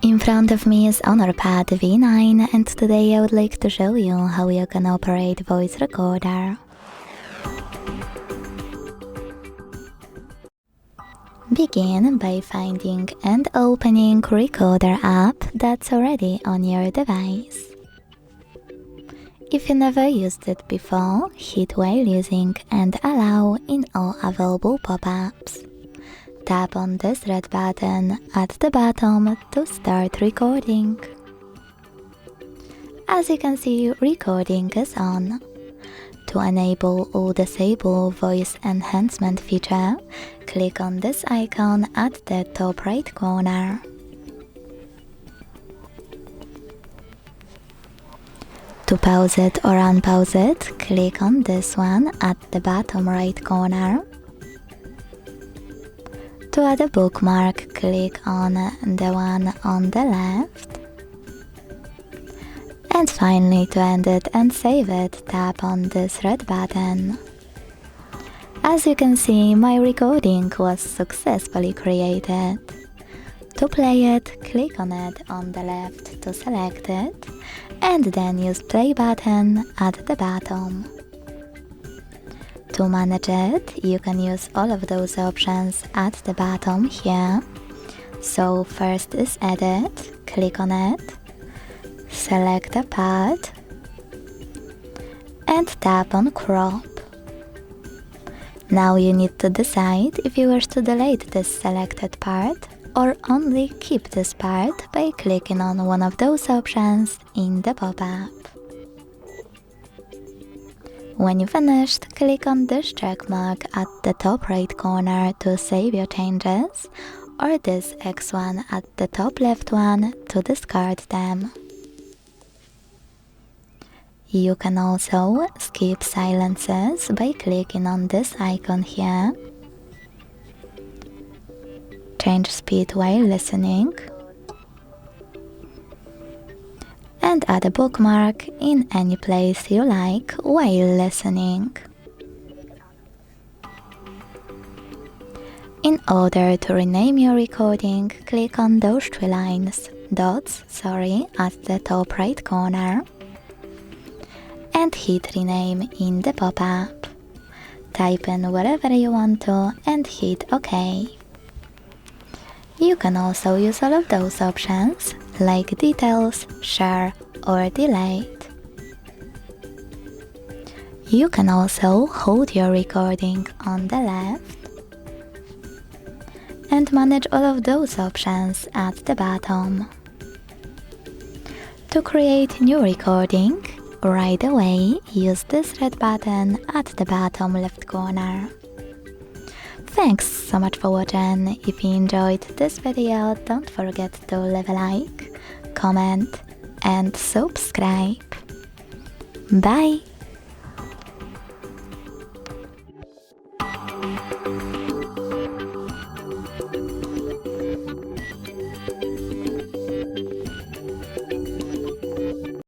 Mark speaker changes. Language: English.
Speaker 1: In front of me is HonorPad V9 and today I would like to show you how you can operate voice recorder. Begin by finding and opening Recorder app that's already on your device. If you never used it before, hit while using and allow in all available pop-ups. Tap on this red button at the bottom to start recording. As you can see, recording is on. To enable or disable voice enhancement feature, click on this icon at the top right corner. To pause it or unpause it, click on this one at the bottom right corner. To add a bookmark, click on the one on the left. And finally, to end it and save it, tap on this red button. As you can see, my recording was successfully created. To play it, click on it on the left to select it, and then use play button at the bottom. To manage it, you can use all of those options at the bottom here. So first is edit, click on it, select a part, and tap on crop. Now you need to decide if you wish to delete this selected part or only keep this part by clicking on one of those options in the pop-up. When you finished, click on this check mark at the top right corner to save your changes, or this X one at the top left one to discard them. You can also skip silences by clicking on this icon here. Change speed while listening. And add a bookmark in any place you like while listening. In order to rename your recording, click on those dots at the top right corner and hit rename in the pop-up. Type in wherever you want to and hit OK. You can also use all of those options like details, share or delete. You can also hold your recording on the left and manage all of those options at the bottom. To create new recording, right away use this red button at the bottom left corner. Thanks so much for watching. If you enjoyed this video, don't forget to leave a like, comment and subscribe. Bye!